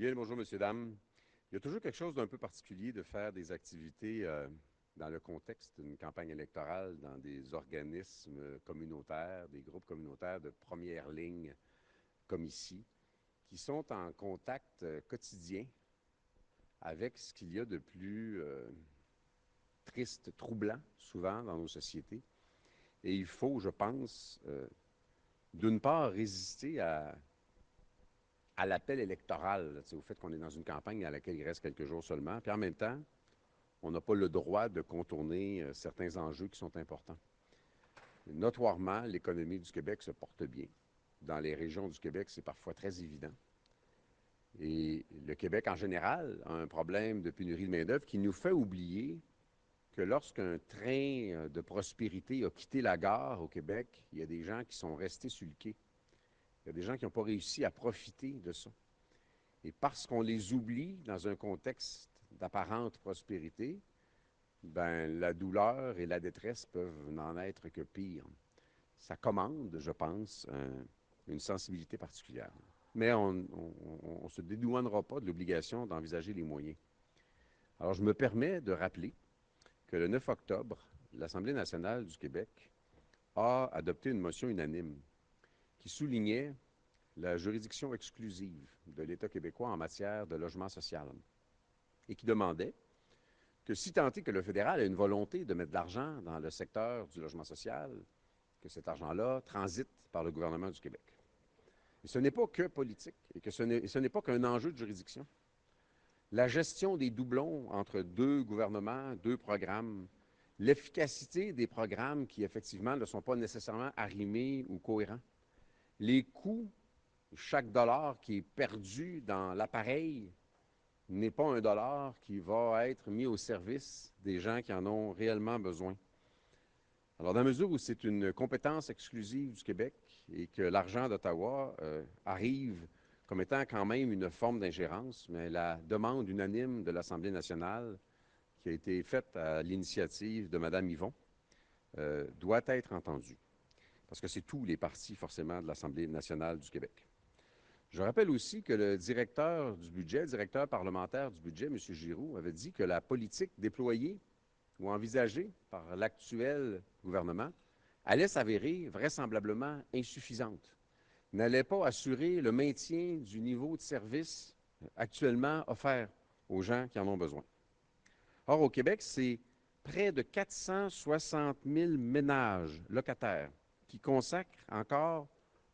Bien le bonjour, messieurs, dames. Il y a toujours quelque chose d'un peu particulier de faire des activités dans le contexte d'une campagne électorale, dans des organismes communautaires, des groupes communautaires de première ligne, comme ici, qui sont en contact quotidien avec ce qu'il y a de plus triste, troublant, souvent, dans nos sociétés. Et il faut, je pense, d'une part, résister à l'appel électoral, au fait qu'on est dans une campagne à laquelle il reste quelques jours seulement, puis en même temps, on n'a pas le droit de contourner certains enjeux qui sont importants. Notoirement, l'économie du Québec se porte bien. Dans les régions du Québec, c'est parfois très évident. Et le Québec, en général, a un problème de pénurie de main-d'œuvre qui nous fait oublier que lorsqu'un train de prospérité a quitté la gare au Québec, il y a des gens qui sont restés sur le quai. Il y a des gens qui n'ont pas réussi à profiter de ça. Et parce qu'on les oublie dans un contexte d'apparente prospérité, ben, la douleur et la détresse peuvent n'en être que pire. Ça commande, je pense, une sensibilité particulière. Mais on ne se dédouanera pas de l'obligation d'envisager les moyens. Alors, je me permets de rappeler que le 9 octobre, l'Assemblée nationale du Québec a adopté une motion unanime qui soulignait la juridiction exclusive de l'État québécois en matière de logement social et qui demandait que si tant est que le fédéral a une volonté de mettre de l'argent dans le secteur du logement social, que cet argent-là transite par le gouvernement du Québec. Et ce n'est pas que politique et que ce n'est pas qu'un enjeu de juridiction. La gestion des doublons entre deux gouvernements, deux programmes, l'efficacité des programmes qui, effectivement, ne sont pas nécessairement arrimés ou cohérents, les coûts, chaque dollar qui est perdu dans l'appareil n'est pas un dollar qui va être mis au service des gens qui en ont réellement besoin. Alors, dans la mesure où c'est une compétence exclusive du Québec et que l'argent d'Ottawa arrive comme étant quand même une forme d'ingérence, mais la demande unanime de l'Assemblée nationale qui a été faite à l'initiative de Mme Yvon doit être entendue. Parce que c'est tous les partis, forcément, de l'Assemblée nationale du Québec. Je rappelle aussi que le directeur du budget, directeur parlementaire du budget, M. Giroux, avait dit que la politique déployée ou envisagée par l'actuel gouvernement allait s'avérer vraisemblablement insuffisante, n'allait pas assurer le maintien du niveau de service actuellement offert aux gens qui en ont besoin. Or, au Québec, c'est près de 460 000 ménages locataires qui consacrent encore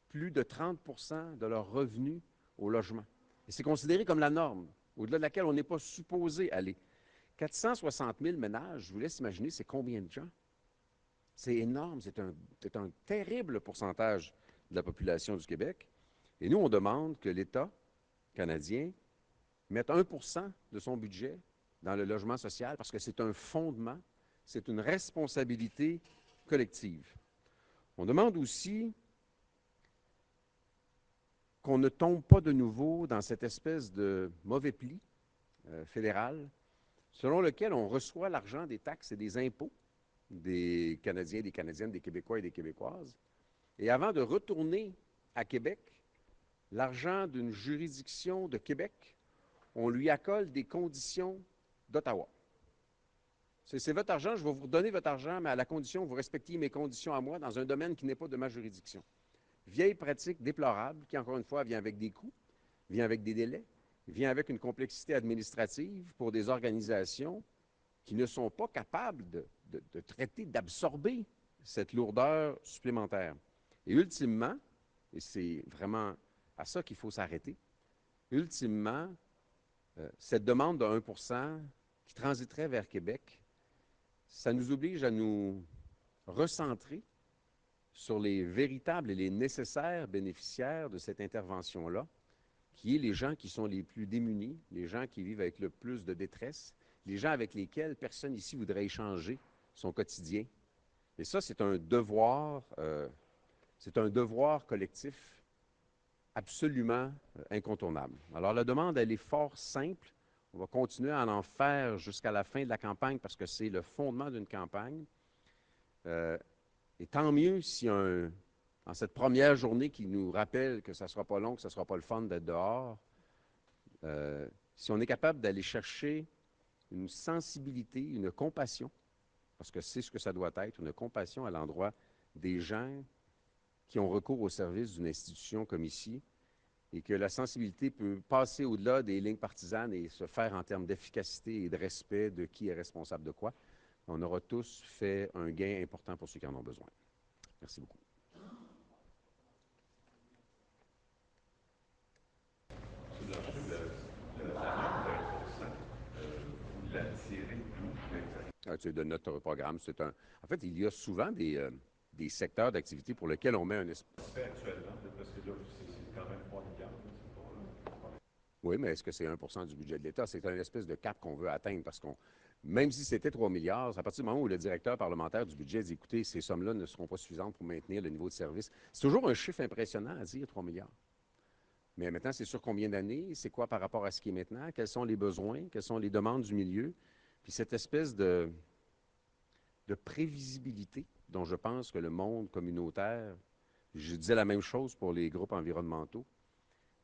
plus de 30 de leurs revenus au logement. Et c'est considéré comme la norme, au-delà de laquelle on n'est pas supposé aller. 460 000 ménages, je vous laisse imaginer, c'est combien de gens? C'est énorme, c'est un terrible pourcentage de la population du Québec. Et nous, on demande que l'État canadien mette 1 de son budget dans le logement social parce que c'est un fondement, c'est une responsabilité collective. On demande aussi qu'on ne tombe pas de nouveau dans cette espèce de mauvais pli fédéral selon lequel on reçoit l'argent des taxes et des impôts des Canadiens, des Canadiennes, des Québécois et des Québécoises. Et avant de retourner à Québec, l'argent d'une juridiction de Québec, on lui accole des conditions d'Ottawa. C'est votre argent, je vais vous redonner votre argent, mais à la condition que vous respectiez mes conditions à moi dans un domaine qui n'est pas de ma juridiction. Vieille pratique déplorable qui, encore une fois, vient avec des coûts, vient avec des délais, vient avec une complexité administrative pour des organisations qui ne sont pas capables de traiter, d'absorber cette lourdeur supplémentaire. Et ultimement, et c'est vraiment à ça qu'il faut s'arrêter, ultimement, cette demande de 1 qui transiterait vers Québec, ça nous oblige à nous recentrer sur les véritables et les nécessaires bénéficiaires de cette intervention-là, qui est les gens qui sont les plus démunis, les gens qui vivent avec le plus de détresse, les gens avec lesquels personne ici voudrait échanger son quotidien. Et ça, c'est un devoir collectif absolument incontournable. Alors, la demande, elle est fort simple. On va continuer à en faire jusqu'à la fin de la campagne parce que c'est le fondement d'une campagne. Et tant mieux si en cette première journée qui nous rappelle que ça ne sera pas long, que ce ne sera pas le fun d'être dehors, Si on est capable d'aller chercher une sensibilité, une compassion, parce que c'est ce que ça doit être, une compassion à l'endroit des gens qui ont recours au service d'une institution comme ici, et que la sensibilité peut passer au-delà des lignes partisanes et se faire en termes d'efficacité et de respect de qui est responsable de quoi, on aura tous fait un gain important pour ceux qui en ont besoin. Merci beaucoup. De notre programme, en fait, il y a souvent des secteurs d'activité pour lesquels on met un espace. Actuellement, parce que là, c'est quand même 3 milliards. Oui, mais est-ce que c'est 1 % du budget de l'État? C'est un espèce de cap qu'on veut atteindre parce qu'on, même si c'était 3 milliards, à partir du moment où le directeur parlementaire du budget dit, écoutez, ces sommes-là ne seront pas suffisantes pour maintenir le niveau de service, c'est toujours un chiffre impressionnant à dire, 3 milliards. Mais maintenant, c'est sur combien d'années? C'est quoi par rapport à ce qui est maintenant? Quels sont les besoins? Quelles sont les demandes du milieu? Puis cette espèce de prévisibilité dont je pense que le monde communautaire, je disais la même chose pour les groupes environnementaux,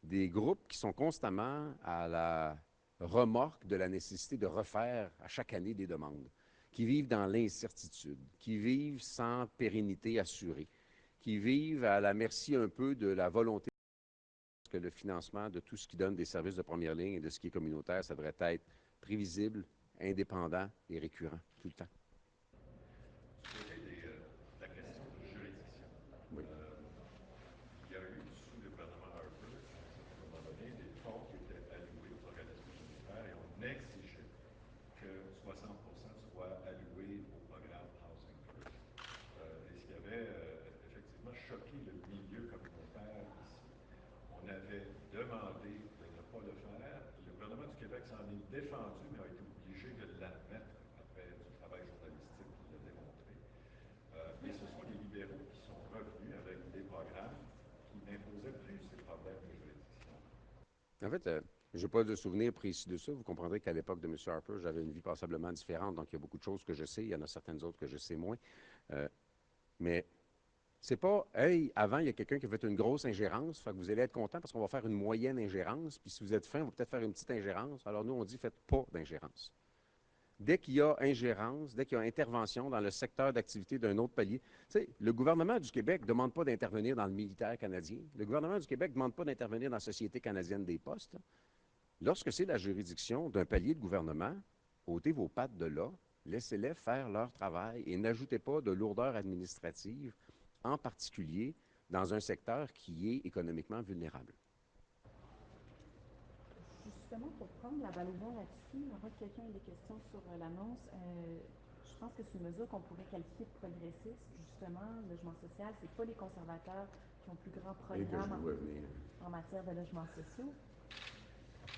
des groupes qui sont constamment à la remorque de la nécessité de refaire à chaque année des demandes, qui vivent dans l'incertitude, qui vivent sans pérennité assurée, qui vivent à la merci un peu de la volonté que le financement de tout ce qui donne des services de première ligne et de ce qui est communautaire, ça devrait être prévisible, indépendant et récurrent tout le temps. La question de juridiction. Oui. Il y a eu, sous le gouvernement Harper, à un certain moment donné, des fonds qui étaient alloués aux organismes communautaires et on exigeait que 60% soit alloué au programme Housing First. Et ce qui avait effectivement choqué le milieu communautaire ici. On avait demandé de ne pas le faire. Le gouvernement du Québec s'en est défendu, mais a été obligé de l'admettre après du travail journalistique qui l'a démontré. Et ce sont les libéraux qui sont revenus avec des programmes qui n'imposaient plus ces problèmes de juridiction. En fait, je n'ai pas de souvenir précis de ça. Vous comprendrez qu'à l'époque de M. Harper, j'avais une vie passablement différente. Donc, il y a beaucoup de choses que je sais. Il y en a certaines autres que je sais moins. Mais c'est pas, hey, avant, il y a quelqu'un qui a fait une grosse ingérence, fait que vous allez être content parce qu'on va faire une moyenne ingérence. Puis si vous êtes fin, on va peut-être faire une petite ingérence. Alors nous, on dit, faites pas d'ingérence. Dès qu'il y a ingérence, dès qu'il y a intervention dans le secteur d'activité d'un autre palier, tu sais, le gouvernement du Québec ne demande pas d'intervenir dans le militaire canadien. Le gouvernement du Québec ne demande pas d'intervenir dans la Société canadienne des postes. Lorsque c'est la juridiction d'un palier de gouvernement, ôtez vos pattes de là, laissez-les faire leur travail et n'ajoutez pas de lourdeur administrative, en particulier dans un secteur qui est économiquement vulnérable. Justement, pour prendre la balle au vent là-dessus, avant que quelqu'un ait des questions sur l'annonce, je pense que c'est une mesure qu'on pourrait qualifier de progressiste. Justement, le logement social, c'est pas les conservateurs qui ont le plus grand programme en matière de logements sociaux.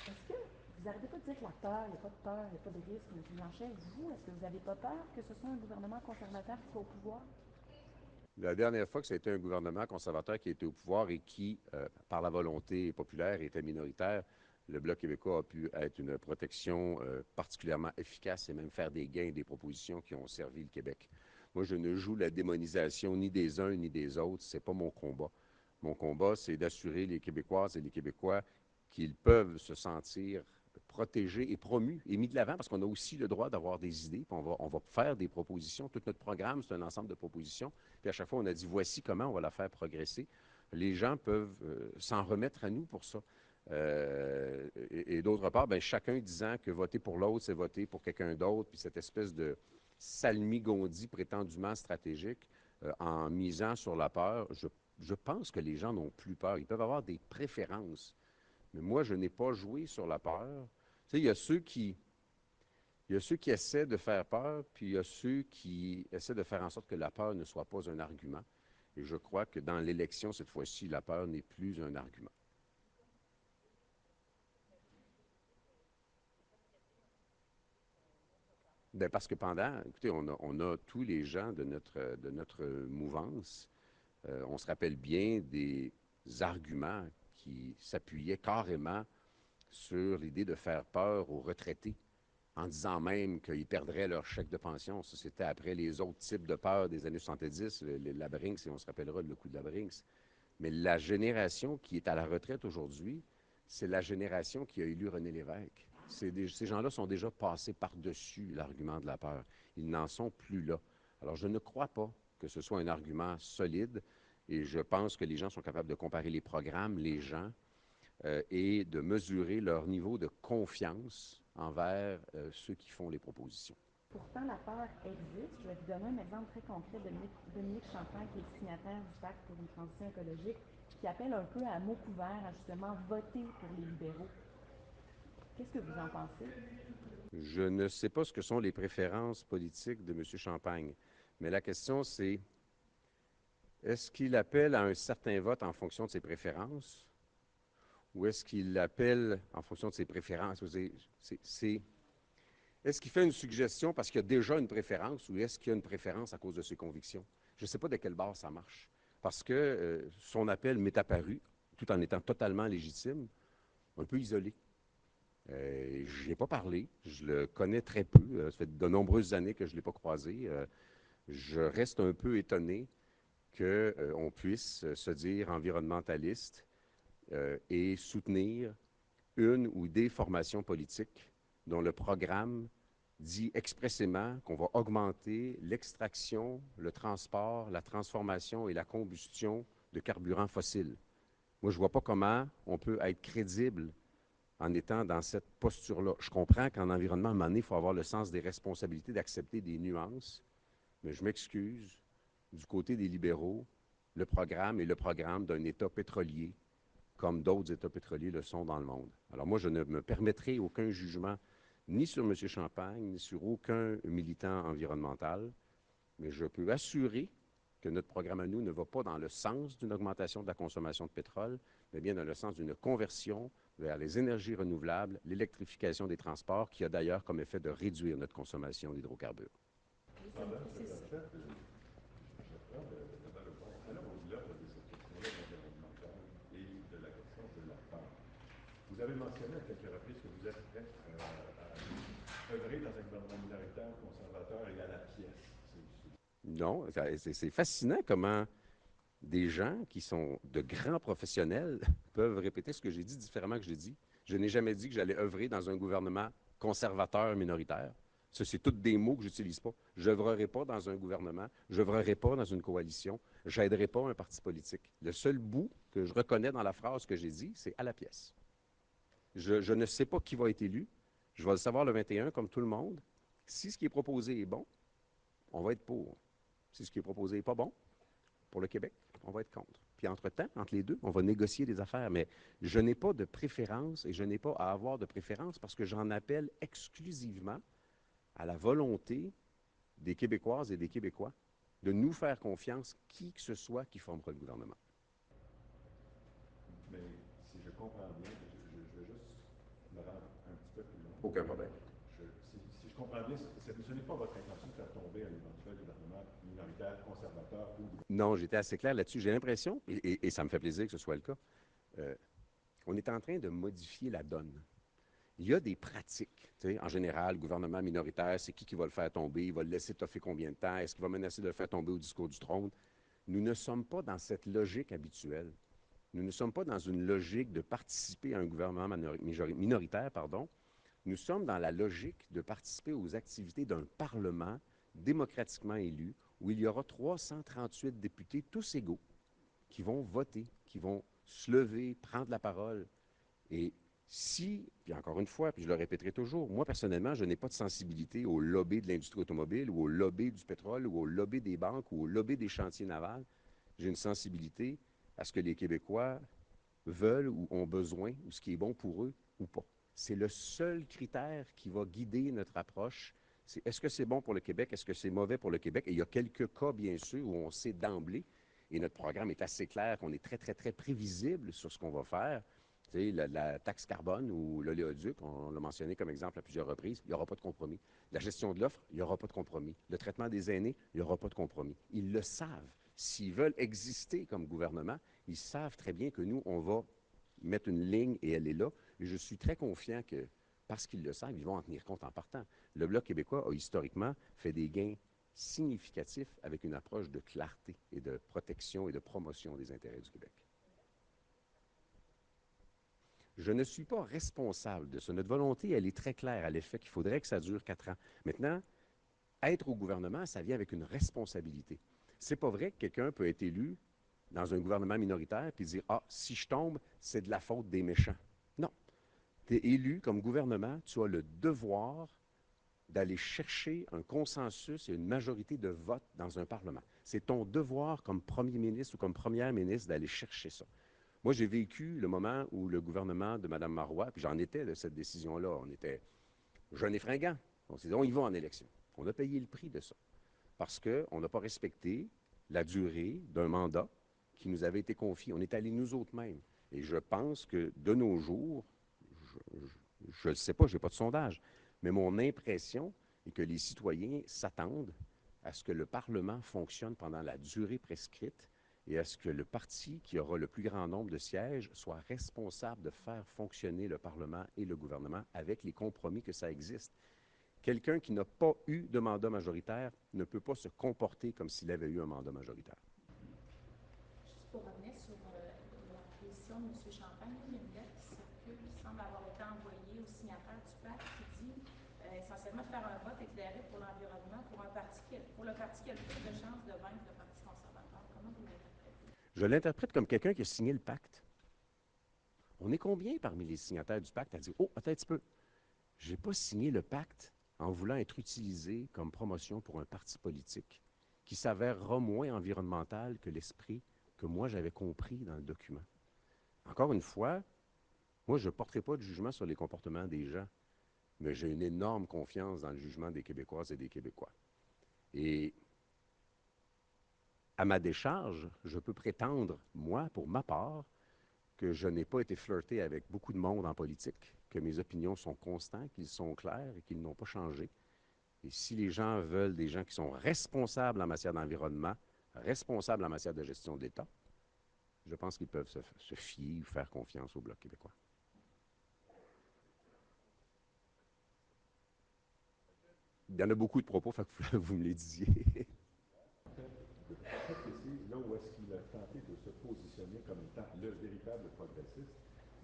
Est-ce que vous n'arrêtez pas de dire que la peur, il n'y a pas de peur, il n'y a pas de risque, M. Blanchet, vous, est-ce que vous n'avez pas peur que ce soit un gouvernement conservateur qui soit au pouvoir? La dernière fois que c'était un gouvernement conservateur qui était au pouvoir et qui, par la volonté populaire, était minoritaire, le Bloc québécois a pu être une protection particulièrement efficace et même faire des gains et des propositions qui ont servi le Québec. Moi, je ne joue la démonisation ni des uns ni des autres. Ce n'est pas mon combat. Mon combat, c'est d'assurer les Québécoises et les Québécois qu'ils peuvent se sentir protégés et promus et mis de l'avant parce qu'on a aussi le droit d'avoir des idées. Puis on va faire des propositions. Tout notre programme, c'est un ensemble de propositions. Puis à chaque fois, on a dit voici comment on va la faire progresser. Les gens peuvent s'en remettre à nous pour ça. Et d'autre part, ben, chacun disant que voter pour l'autre, c'est voter pour quelqu'un d'autre, puis cette espèce de salmigondie prétendument stratégique en misant sur la peur, je pense que les gens n'ont plus peur. Ils peuvent avoir des préférences, mais moi, je n'ai pas joué sur la peur. Tu sais, il y a ceux qui essaient de faire peur, puis il y a ceux qui essaient de faire en sorte que la peur ne soit pas un argument. Et je crois que dans l'élection, cette fois-ci, la peur n'est plus un argument. Bien, parce que écoutez, on a tous les gens de notre mouvance, on se rappelle bien des arguments qui s'appuyaient carrément sur l'idée de faire peur aux retraités, en disant même qu'ils perdraient leur chèque de pension. Ça, c'était après les autres types de peurs des années 70, la Brinks, et on se rappellera le coup de la Brinks. Mais la génération qui est à la retraite aujourd'hui c'est la génération qui a élu René Lévesque. Ces gens-là sont déjà passés par-dessus l'argument de la peur. Ils n'en sont plus là. Alors, je ne crois pas que ce soit un argument solide et je pense que les gens sont capables de comparer les programmes, les gens, et de mesurer leur niveau de confiance envers ceux qui font les propositions. Pourtant, la peur existe. Je vais vous donner un exemple très concret de Dominique Champagne, qui est signataire du Pacte pour une transition écologique, qui appelle un peu à mots couverts à justement voter pour les libéraux. Qu'est-ce que vous en pensez? Je ne sais pas ce que sont les préférences politiques de M. Champagne, mais la question c'est, est-ce qu'il appelle à un certain vote en fonction de ses préférences ou est-ce qu'il appelle en fonction de ses préférences? Est-ce qu'il fait une suggestion parce qu'il y a déjà une préférence ou est-ce qu'il y a une préférence à cause de ses convictions? Je ne sais pas de quelle base ça marche. Parce que son appel m'est apparu, tout en étant totalement légitime, un peu isolé. Je n'y ai pas parlé, je le connais très peu. Ça fait de nombreuses années que je ne l'ai pas croisé. Je reste un peu étonné qu'on puisse se dire environnementaliste et soutenir une ou des formations politiques dont le programme dit expressément qu'on va augmenter l'extraction, le transport, la transformation et la combustion de carburants fossiles. Moi, je ne vois pas comment on peut être crédible en étant dans cette posture-là. Je comprends qu'en environnement, à un moment donné, il faut avoir le sens des responsabilités, d'accepter des nuances, mais je m'excuse, du côté des libéraux, le programme est le programme d'un État pétrolier, comme d'autres États pétroliers le sont dans le monde. Alors moi, je ne me permettrai aucun jugement ni sur M. Champagne, ni sur aucun militant environnemental, mais je peux assurer que notre programme à nous ne va pas dans le sens d'une augmentation de la consommation de pétrole, mais bien dans le sens d'une conversion vers les énergies renouvelables, l'électrification des transports, qui a d'ailleurs comme effet de réduire notre consommation d'hydrocarbures. Cependant, M. Rochette, je prends la balle au bon. Allons au-delà de cette question-là environnementale et de la question de la peur. Vous avez mentionné à quelques reprises que vous êtes prêt à œuvrer dans un gouvernement minoritaire, conservateur et à la pièce. Non, c'est fascinant comment des gens qui sont de grands professionnels peuvent répéter ce que j'ai dit différemment que je l'ai dit. Je n'ai jamais dit que j'allais œuvrer dans un gouvernement conservateur minoritaire. Ça, c'est tous des mots que je n'utilise pas. Je n'œuvrerai pas dans un gouvernement, je n'œuvrerai pas dans une coalition, je n'aiderai pas un parti politique. Le seul bout que je reconnais dans la phrase que j'ai dit, c'est à la pièce. Je ne sais pas qui va être élu. Je vais le savoir le 21, comme tout le monde. Si ce qui est proposé est bon, on va être pour. Si ce qui est proposé n'est pas bon, pour le Québec, on va être contre. Puis entre-temps, entre les deux, on va négocier des affaires. Mais je n'ai pas de préférence et je n'ai pas à avoir de préférence parce que j'en appelle exclusivement à la volonté des Québécoises et des Québécois de nous faire confiance, qui que ce soit qui formera le gouvernement. Mais si je comprends bien, je vais juste me rendre un petit peu plus loin. Aucun problème. Si je comprends bien, ce n'est pas votre intention de faire tomber un éventuel gouvernement minoritaire, conservateur ou... Non, j'étais assez clair là-dessus. J'ai l'impression, et ça me fait plaisir que ce soit le cas, on est en train de modifier la donne. Il y a des pratiques. En général, le gouvernement minoritaire, c'est qui va le faire tomber? Il va le laisser toffer combien de temps? Est-ce qu'il va menacer de le faire tomber au discours du trône? Nous ne sommes pas dans cette logique habituelle. Nous ne sommes pas dans une logique de participer à un gouvernement minoritaire, pardon. Nous sommes dans la logique de participer aux activités d'un Parlement démocratiquement élu, où il y aura 338 députés, tous égaux, qui vont voter, qui vont se lever, prendre la parole. Et si, puis encore une fois, puis je le répéterai toujours, moi personnellement, je n'ai pas de sensibilité au lobby de l'industrie automobile ou au lobby du pétrole ou au lobby des banques ou au lobby des chantiers navals. J'ai une sensibilité à ce que les Québécois veulent ou ont besoin ou ce qui est bon pour eux ou pas. C'est le seul critère qui va guider notre approche. C'est est-ce que c'est bon pour le Québec? Est-ce que c'est mauvais pour le Québec? Et il y a quelques cas, bien sûr, où on sait d'emblée, et notre programme est assez clair, qu'on est très, très, très prévisible sur ce qu'on va faire. Tu sais, la taxe carbone ou l'oléoduc, on l'a mentionné comme exemple à plusieurs reprises, il n'y aura pas de compromis. La gestion de l'offre, il n'y aura pas de compromis. Le traitement des aînés, il n'y aura pas de compromis. Ils le savent. S'ils veulent exister comme gouvernement, ils savent très bien que nous, on va mettre une ligne et elle est là. Et je suis très confiant que, parce qu'ils le savent, ils vont en tenir compte en partant. Le Bloc québécois a historiquement fait des gains significatifs avec une approche de clarté et de protection et de promotion des intérêts du Québec. Je ne suis pas responsable de ça. Notre volonté, elle est très claire à l'effet qu'il faudrait que ça dure 4 ans. Maintenant, être au gouvernement, ça vient avec une responsabilité. C'est pas vrai que quelqu'un peut être élu dans un gouvernement minoritaire puis dire « Ah, si je tombe, c'est de la faute des méchants. » Non. Tu es élu comme gouvernement, tu as le devoir d'aller chercher un consensus et une majorité de vote dans un Parlement. C'est ton devoir comme premier ministre ou comme première ministre d'aller chercher ça. Moi, j'ai vécu le moment où le gouvernement de Mme Marois, puis j'en étais de cette décision-là, on était jeunes et fringants. On s'est dit, on y va en élection. On a payé le prix de ça parce qu'on n'a pas respecté la durée d'un mandat qui nous avait été confié. On est allés nous autres mêmes. Et je pense que de nos jours, je ne le sais pas, je n'ai pas de sondage, mais mon impression est que les citoyens s'attendent à ce que le Parlement fonctionne pendant la durée prescrite et à ce que le parti qui aura le plus grand nombre de sièges soit responsable de faire fonctionner le Parlement et le gouvernement avec les compromis que ça existe. Quelqu'un qui n'a pas eu de mandat majoritaire ne peut pas se comporter comme s'il avait eu un mandat majoritaire. Juste pour revenir sur la position de M. Champagne, il y a une lettre qui circule, qui semble avoir été envoyée aux signataires du pacte qui dit essentiellement de faire un vote éclairé pour l'environnement pour le parti qui a le plus de chances de vaincre le Parti conservateur. Comment vous l'interprétez? Je l'interprète comme quelqu'un qui a signé le pacte. On est combien parmi les signataires du pacte à dire « Oh, attends un petit peu, je n'ai pas signé le pacte en voulant être utilisé comme promotion pour un parti politique qui s'avérera moins environnemental que l'esprit que moi j'avais compris dans le document. » Encore une fois, moi je ne porterai pas de jugement sur les comportements des gens, mais j'ai une énorme confiance dans le jugement des Québécoises et des Québécois. Et à ma décharge, je peux prétendre, moi, pour ma part, que je n'ai pas été flirté avec beaucoup de monde en politique, que mes opinions sont constantes, qu'ils sont clairs et qu'ils n'ont pas changé. Et si les gens veulent des gens qui sont responsables en matière d'environnement, responsables en matière de gestion de l'État, je pense qu'ils peuvent se fier ou faire confiance au Bloc québécois. Il y en a beaucoup de propos, fait que vous me les disiez. Très précis, là où est-ce qu'il a tenté de se positionner comme étant le véritable progressiste,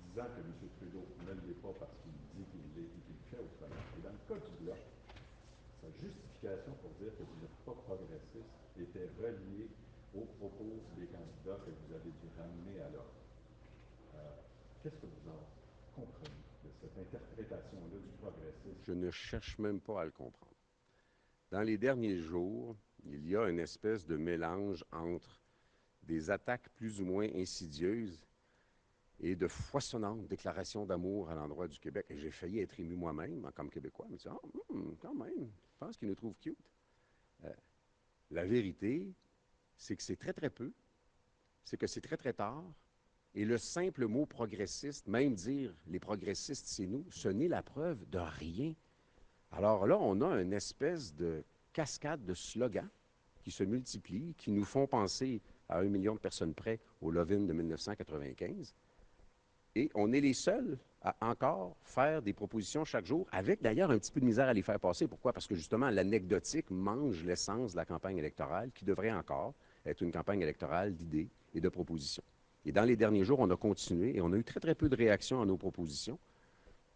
disant que M. Trudeau ne l'est pas parce qu'il dit qu'il l'est et qu'il le fait autrement. Et dans le cas du Bloc, sa justification pour dire que vous n'êtes pas progressiste était reliée aux propos des candidats que vous avez dû ramener à l'ordre. Qu'est-ce que vous en comprenez de cette interprétation-là du progressisme? Je ne cherche même pas à le comprendre. Dans les derniers jours, il y a une espèce de mélange entre des attaques plus ou moins insidieuses et de foisonnantes déclarations d'amour à l'endroit du Québec. Et j'ai failli être ému moi-même, comme Québécois. Je me suis dit, quand même, je pense qu'ils nous trouvent cute. La vérité, c'est que c'est très, très peu. C'est que c'est très, très tard. Et le simple mot progressiste, même dire les progressistes, c'est nous, ce n'est la preuve de rien. Alors là, on a une espèce de cascade de slogans qui se multiplient, qui nous font penser à 1 million de personnes près au Love-In de 1995. Et on est les seuls à encore faire des propositions chaque jour, avec d'ailleurs un petit peu de misère à les faire passer. Pourquoi? Parce que justement, l'anecdotique mange l'essence de la campagne électorale, qui devrait encore être une campagne électorale d'idées et de propositions. Et dans les derniers jours, on a continué et on a eu très, très peu de réactions à nos propositions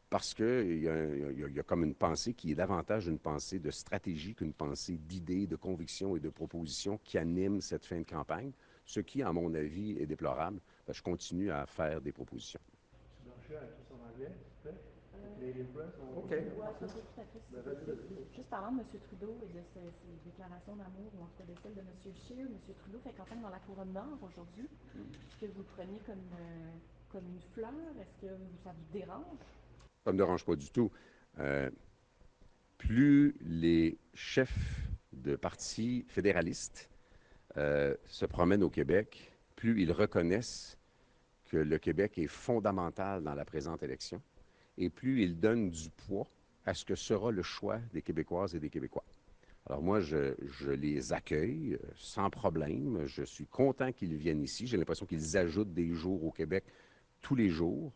parce qu'il y a comme une pensée qui est davantage une pensée de stratégie qu'une pensée d'idées, de convictions et de propositions qui anime cette fin de campagne, ce qui, à mon avis, est déplorable. Je continue à faire des propositions. M. Blanchet, à tous en anglais, peut-être? Canadian Press? OK. Oui, ça peut tout à fait, si possible. Juste parlant de M. Trudeau et de ses déclarations d'amour, ou en tout cas de celle de M. Scheer, M. Trudeau fait campagne dans la Couronne Nord aujourd'hui. Est-ce que vous le preniez comme une fleur? Est-ce que ça vous dérange? Ça ne me dérange pas du tout. Plus les chefs de partis fédéralistes se promènent au Québec, plus ils reconnaissent que le Québec est fondamental dans la présente élection et plus ils donnent du poids à ce que sera le choix des Québécoises et des Québécois. Alors moi, je les accueille sans problème. Je suis content qu'ils viennent ici. J'ai l'impression qu'ils ajoutent des jours au Québec tous les jours.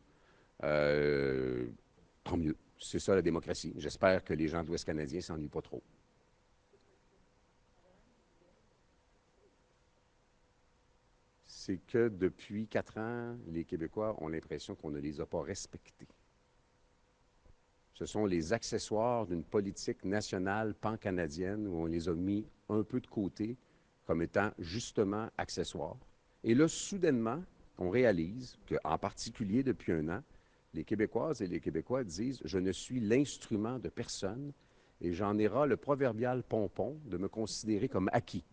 Tant mieux. C'est ça la démocratie. J'espère que les gens de l'Ouest canadien ne s'ennuient pas trop. c'est que depuis 4 ans, les Québécois ont l'impression qu'on ne les a pas respectés. Ce sont les accessoires d'une politique nationale pan-canadienne où on les a mis un peu de côté comme étant justement accessoires. Et là, soudainement, on réalise qu'en particulier depuis 1 an, les Québécoises et les Québécois disent « Je ne suis l'instrument de personne et j'en ai ras le proverbial pompon de me considérer comme acquis. »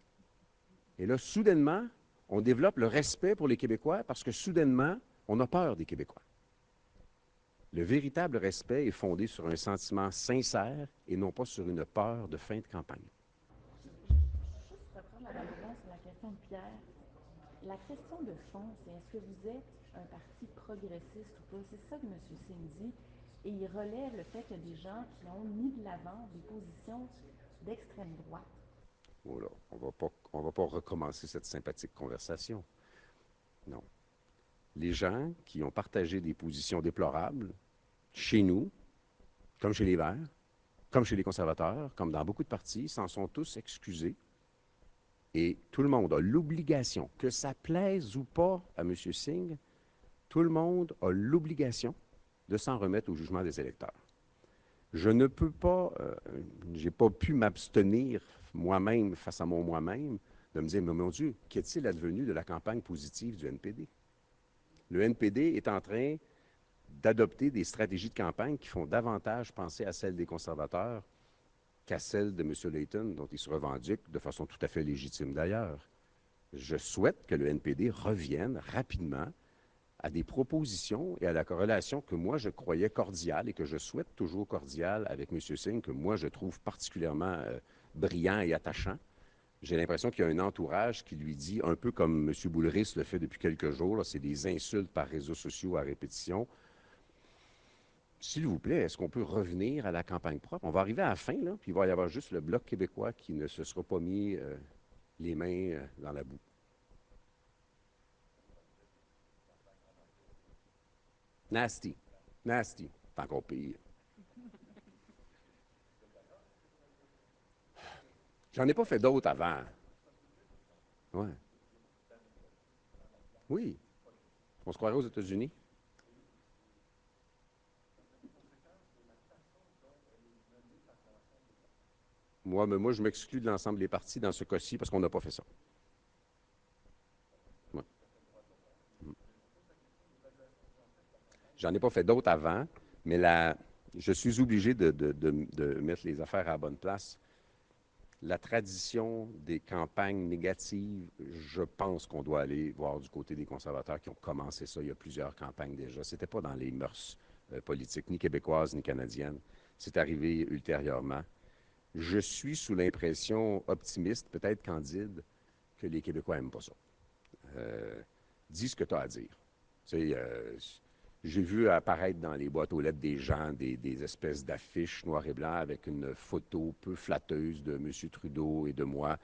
Et là, soudainement, on développe le respect pour les Québécois parce que soudainement, on a peur des Québécois. Le véritable respect est fondé sur un sentiment sincère et non pas sur une peur de fin de campagne. Juste reprendre la balle sur la question de Pierre. La question de fond, c'est est-ce que vous êtes un parti progressiste ou pas? C'est ça que M. Singh dit. Et il relève le fait qu'il y a des gens qui ont mis de l'avant des positions d'extrême droite. Voilà, on va pas recommencer cette sympathique conversation. Non. Les gens qui ont partagé des positions déplorables, chez nous, comme chez les Verts, comme chez les conservateurs, comme dans beaucoup de partis, s'en sont tous excusés. Et tout le monde a l'obligation, que ça plaise ou pas à M. Singh, tout le monde a l'obligation de s'en remettre au jugement des électeurs. Je ne peux pas, j'ai pas pu m'abstenir moi-même face à mon moi-même de me dire, mais mon Dieu, qu'est-il advenu de la campagne positive du NPD? Le NPD est en train d'adopter des stratégies de campagne qui font davantage penser à celles des conservateurs qu'à celles de M. Layton, dont il se revendique de façon tout à fait légitime d'ailleurs. Je souhaite que le NPD revienne rapidement à des propositions et à la relation que moi je croyais cordiale et que je souhaite toujours cordiale avec M. Singh, que moi je trouve particulièrement brillant et attachant. J'ai l'impression qu'il y a un entourage qui lui dit, un peu comme M. Boulris le fait depuis quelques jours, c'est des insultes par réseaux sociaux à répétition. S'il vous plaît, est-ce qu'on peut revenir à la campagne propre? On va arriver à la fin, là, puis il va y avoir juste le Bloc québécois qui ne se sera pas mis les mains dans la boue. Nasty. Nasty. C'est encore pire. J'en ai pas fait d'autres avant. Ouais. Oui. On se croirait aux États-Unis. Moi, je m'exclus de l'ensemble des partis dans ce cas-ci parce qu'on n'a pas fait ça. Ouais. J'en ai pas fait d'autres avant, mais je suis obligé de mettre les affaires à la bonne place. La tradition des campagnes négatives, je pense qu'on doit aller voir du côté des conservateurs qui ont commencé ça il y a plusieurs campagnes déjà. Ce n'était pas dans les mœurs politiques, ni québécoises, ni canadiennes. C'est arrivé ultérieurement. Je suis sous l'impression optimiste, peut-être candide, que les Québécois n'aiment pas ça. Dis ce que tu as à dire. Tu sais, j'ai vu apparaître dans les boîtes aux lettres des gens des espèces d'affiches noir et blanc avec une photo peu flatteuse de M. Trudeau et de moi.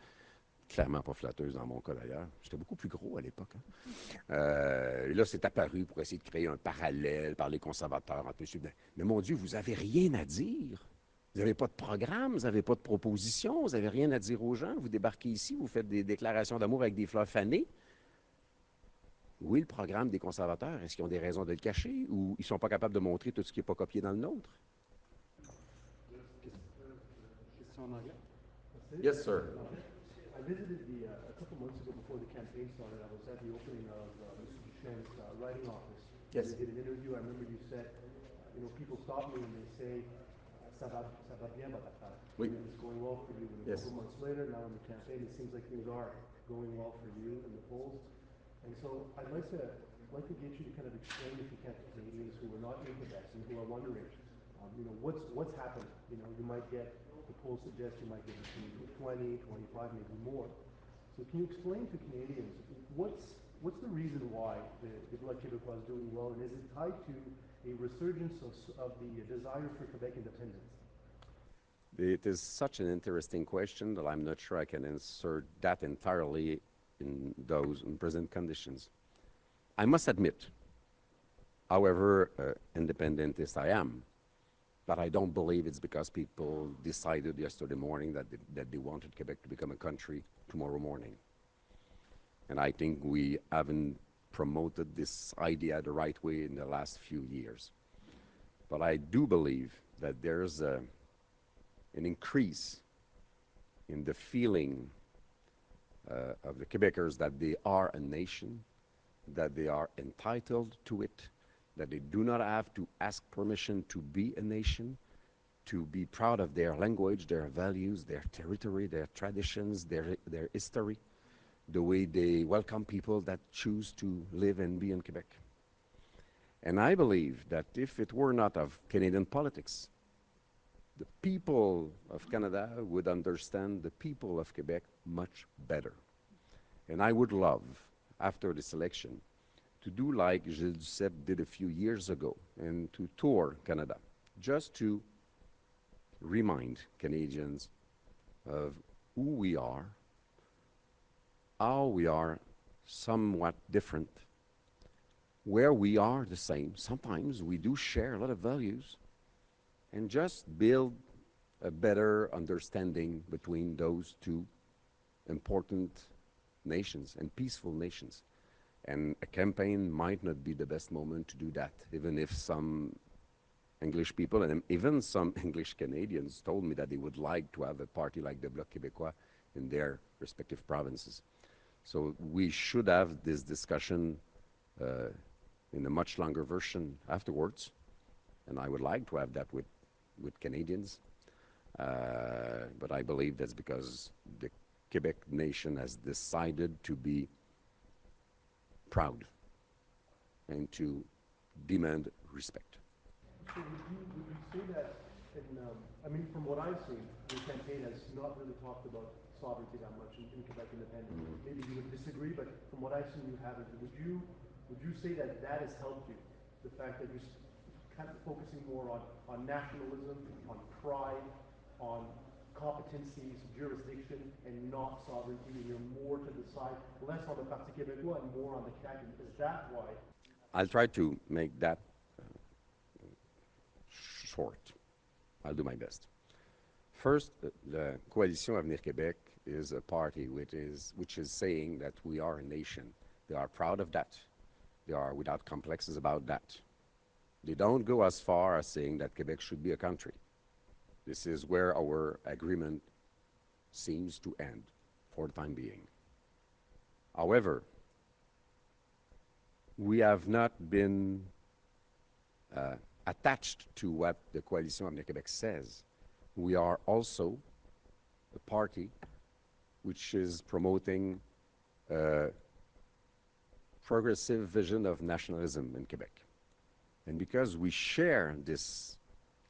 Clairement pas flatteuse dans mon cas d'ailleurs. J'étais beaucoup plus gros à l'époque. Hein. Et là, c'est apparu pour essayer de créer un parallèle par les conservateurs entre M. Mais mon Dieu, vous n'avez rien à dire. Vous n'avez pas de programme, vous n'avez pas de proposition, vous n'avez rien à dire aux gens. Vous débarquez ici, vous faites des déclarations d'amour avec des fleurs fanées. Oui, le programme des conservateurs, est-ce qu'ils ont des raisons de le cacher ou ils ne sont pas capables de montrer tout ce qui n'est pas copié dans le nôtre? Question en anglais? Yes, sir. I visited a couple months ago before the campaign started. I was at the opening of Mr. Duchesne's writing office. Yes. They did an interview. I remember you said, people stop me and they say, ça va bien, Batatar. Oui. It's going well for you. And a Yes. couple months later, now in the campaign, it seems like things are going well for you in the polls. And so I'd like to get you to kind of explain, if you can, to Canadians who are not in Quebec and who are wondering, what's happened. You might get, the polls suggest you might get between 20, 25, maybe more. So can you explain to Canadians what's the reason why the Bloc Québécois is doing well, and is it tied to a resurgence of the desire for Quebec independence? It is such an interesting question that I'm not sure I can answer that entirely in present conditions. I must admit, however independentist I am, but I don't believe it's because people decided yesterday morning that they wanted Quebec to become a country tomorrow morning. And I think we haven't promoted this idea the right way in the last few years. But I do believe that there's an increase in the feeling of the Quebecers that they are a nation, that they are entitled to it, that they do not have to ask permission to be a nation, to be proud of their language, their values, their territory, their traditions, their history, the way they welcome people that choose to live and be in Quebec. And I believe that if it were not of Canadian politics, the people of Canada would understand the people of Quebec much better. And I would love, after this election, to do like Gilles Duceppe did a few years ago and to tour Canada, just to remind Canadians of who we are, how we are somewhat different, where we are the same. Sometimes we do share a lot of values, and just build a better understanding between those two important nations and peaceful nations. And a campaign might not be the best moment to do that, even if some English people and even some English Canadians told me that they would like to have a party like the Bloc Québécois in their respective provinces. So we should have this discussion in a much longer version afterwards, and I would like to have that with Canadians. But I believe that's because the Quebec nation has decided to be proud and to demand respect. So would you say that, I mean, from what I've seen, your campaign has not really talked about sovereignty that much in Quebec independence. Maybe you would disagree, but from what I've seen, you haven't. Would you say that that has helped you? The fact that you're kind of focusing more on nationalism, on pride, on competencies, jurisdiction, and not sovereignty, and you're more to the side, less on the Parti Québécois and more on the CAQ. Is that why? I'll try to make that short. I'll do my best. First, the Coalition Avenir Québec is a party which is saying that we are a nation. They are proud of that. They are without complexes about that. They don't go as far as saying that Quebec should be a country. This is where our agreement seems to end for the time being. However, we have not been attached to what the Coalition Avenir Québec says. We are also a party which is promoting a progressive vision of nationalism in Quebec. And because we share this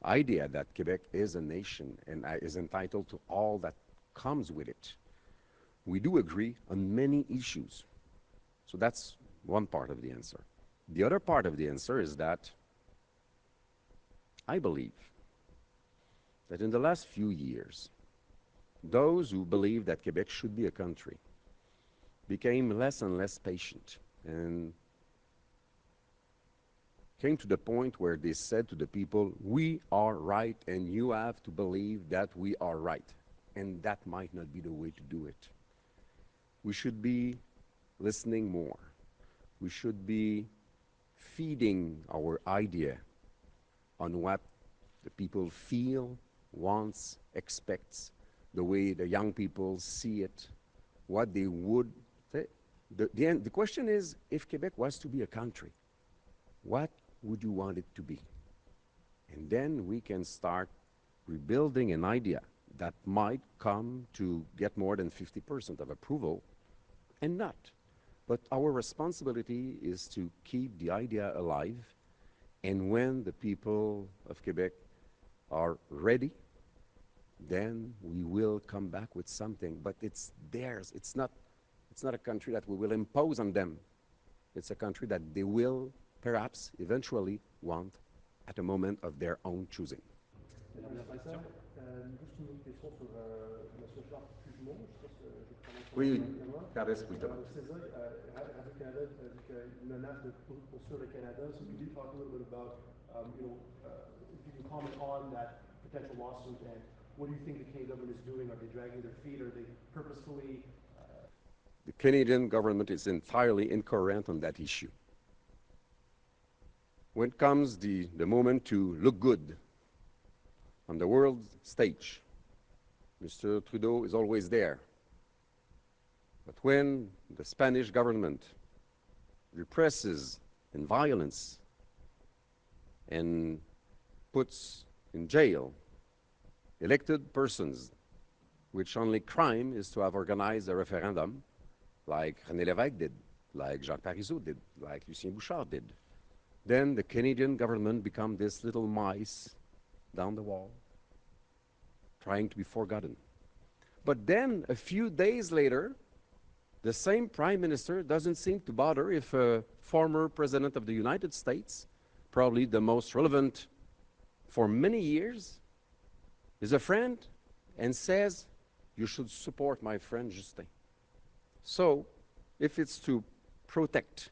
idea that Quebec is a nation and is entitled to all that comes with it, we do agree on many issues. So that's one part of the answer. The other part of the answer is that I believe that in the last few years, those who believe that Quebec should be a country became less and less patient and came to the point where they said to the people, we are right and you have to believe that we are right. And that might not be the way to do it. We should be listening more. We should be feeding our idea on what the people feel, wants, expects, the way the young people see it, what they would say. The question is, if Quebec was to be a country, what would you want it to be? And then we can start rebuilding an idea that might come to get more than 50% of approval and not. But our responsibility is to keep the idea alive, and when the people of Quebec are ready, then we will come back with something. But it's theirs. It's not a country that we will impose on them. It's a country that they will perhaps eventually want at a moment of their own choosing. Juste une autre question sur M. Jacques Pujemont. Je sais pas si je prononce son Oui, nom correctement. Carlos Puigdemont. C'est ça. Radio-Canada a dit qu'il menace de poursuivre le Canada. So could you talk a little bit about, if you can comment on that potential lawsuit, and what do you think the Canadian government is doing? Are they dragging their feet? Are they purposefully The Canadian government is entirely incoherent on that issue. When comes the moment to look good on the world stage, Mr. Trudeau is always there. But when the Spanish government represses in violence and puts in jail elected persons, which only crime is to have organized a referendum, like René Lévesque did, like Jacques Parizeau did, like Lucien Bouchard did, then the Canadian government becomes this little mice down the wall, trying to be forgotten. But then, a few days later, the same prime minister doesn't seem to bother if a former president of the United States, probably the most relevant for many years, is a friend and says, you should support my friend Justin. So, if it's to protect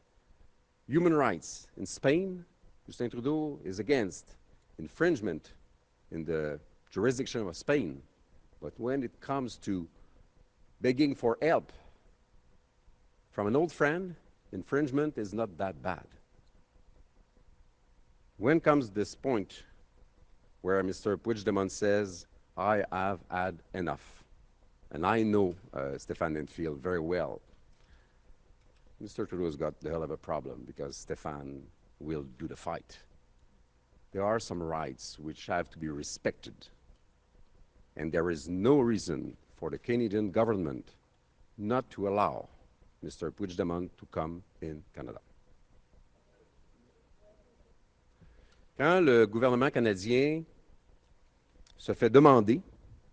human rights in Spain, Justin Trudeau is against infringement in the jurisdiction of Spain. But when it comes to begging for help from an old friend, infringement is not that bad. When comes this point where Mr. Puigdemont says, I have had enough, and I know Stéphane Linfield very well, Mr. Trudeau's got the hell of a problem because Stéphane will do the fight. There are some rights which have to be respected, and there is no reason for the Canadian government not to allow Mr. Puigdemont to come in Canada. Quand le gouvernement canadien se fait demander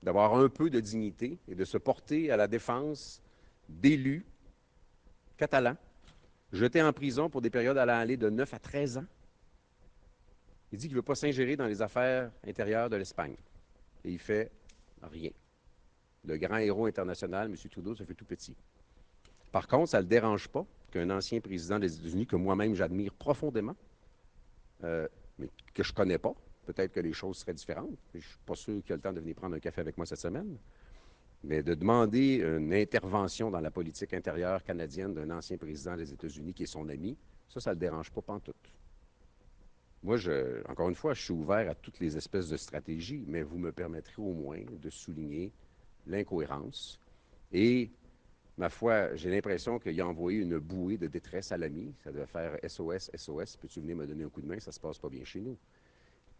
d'avoir un peu de dignité et de se porter à la défense d'élus catalans, jetés en prison pour des périodes allant aller de 9 à 13 ans, il dit qu'il ne veut pas s'ingérer dans les affaires intérieures de l'Espagne. Et il fait rien. Le grand héros international, M. Trudeau, se fait tout petit. Par contre, ça ne le dérange pas qu'un ancien président des États-Unis, que moi-même j'admire profondément, mais que je ne connais pas, peut-être que les choses seraient différentes. Je ne suis pas sûr qu'il a le temps de venir prendre un café avec moi cette semaine. Mais de demander une intervention dans la politique intérieure canadienne d'un ancien président des États-Unis qui est son ami, ça ne le dérange pas pantoute. Moi, encore une fois, je suis ouvert à toutes les espèces de stratégies, mais vous me permettrez au moins de souligner l'incohérence. Et, ma foi, j'ai l'impression qu'il a envoyé une bouée de détresse à l'ami. Ça devait faire SOS, SOS, peux-tu venir me donner un coup de main? Ça ne se passe pas bien chez nous.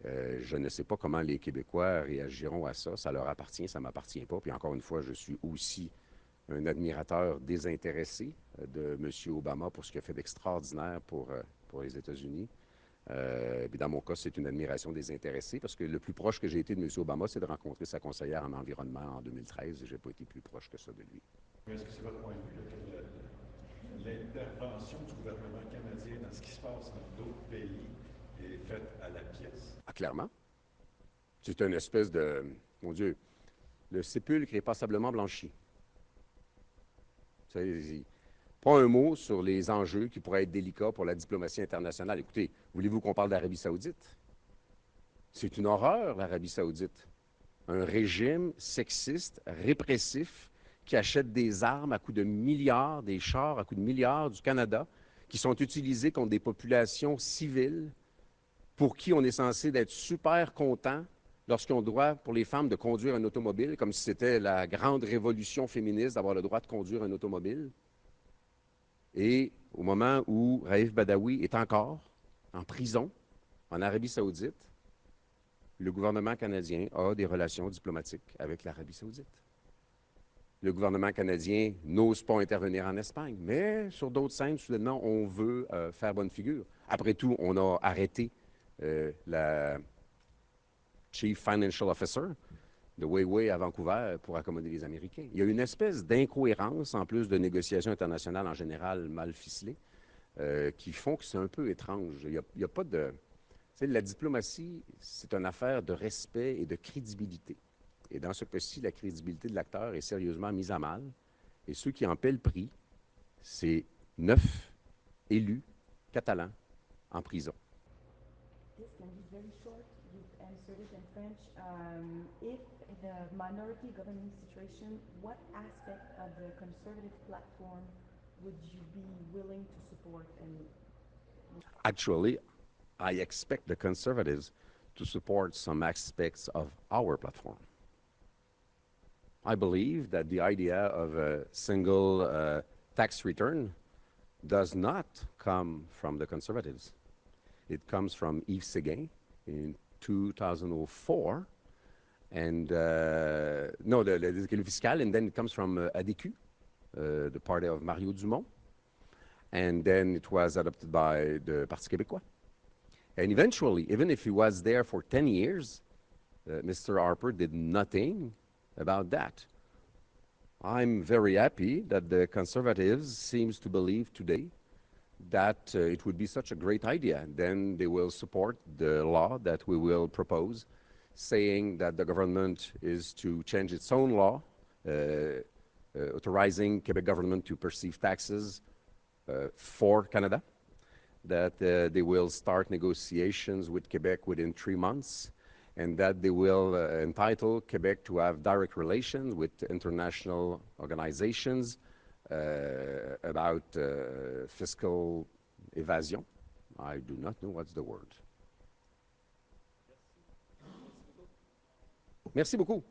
Je ne sais pas comment les Québécois réagiront à ça. Ça leur appartient, ça ne m'appartient pas. Puis encore une fois, je suis aussi un admirateur désintéressé de M. Obama pour ce qu'il a fait d'extraordinaire pour les États-Unis. Puis dans mon cas, c'est une admiration désintéressée parce que le plus proche que j'ai été de M. Obama, c'est de rencontrer sa conseillère en environnement en 2013 et je n'ai pas été plus proche que ça de lui. Est-ce que c'est votre point de vue que l'intervention du gouvernement canadien dans ce qui se passe dans d'autres pays est faite à la pièce? Ah, clairement. C'est une espèce de... Mon Dieu, le sépulcre est passablement blanchi. Pas un mot sur les enjeux qui pourraient être délicats pour la diplomatie internationale. Écoutez, voulez-vous qu'on parle d'Arabie Saoudite? C'est une horreur, l'Arabie Saoudite. Un régime sexiste, répressif, qui achète des armes à coups de milliards, des chars à coups de milliards du Canada, qui sont utilisés contre des populations civiles pour qui on est censé être super content lorsqu'ils ont le droit pour les femmes de conduire un automobile, comme si c'était la grande révolution féministe d'avoir le droit de conduire un automobile. Et au moment où Raif Badawi est encore en prison en Arabie Saoudite, le gouvernement canadien a des relations diplomatiques avec l'Arabie Saoudite. Le gouvernement canadien n'ose pas intervenir en Espagne, mais sur d'autres scènes, soudainement, on veut faire bonne figure. Après tout, on a arrêté la Chief Financial Officer de Huawei à Vancouver pour accommoder les Américains. Il y a une espèce d'incohérence, en plus de négociations internationales en général mal ficelées, qui font que c'est un peu étrange. Il y a pas de... Tu sais, la diplomatie, c'est une affaire de respect et de crédibilité. Et dans ce cas-ci, la crédibilité de l'acteur est sérieusement mise à mal. Et ceux qui en paient le prix, c'est 9 élus catalans en prison. This can be very short. You've insert it in French. If the minority governing situation, what aspect of the conservative platform would you be willing to support? And Actually, I expect the Conservatives to support some aspects of our platform. I believe that the idea of a single tax return does not come from the Conservatives. It comes from Yves Séguin in 2004, and no, the fiscal, and then it comes from ADQ, the party of Mario Dumont, and then it was adopted by the Parti québécois. And eventually, even if he was there for 10 years, Mr. Harper did nothing about that. I'm very happy that the Conservatives seems to believe today that it would be such a great idea. Then they will support the law that we will propose, saying that the government is to change its own law, authorizing Quebec government to perceive taxes for Canada, that they will start negotiations with Quebec within 3 months, and that they will entitle Quebec to have direct relations with international organizations about fiscal evasion. I do not know what's the word. Merci beaucoup.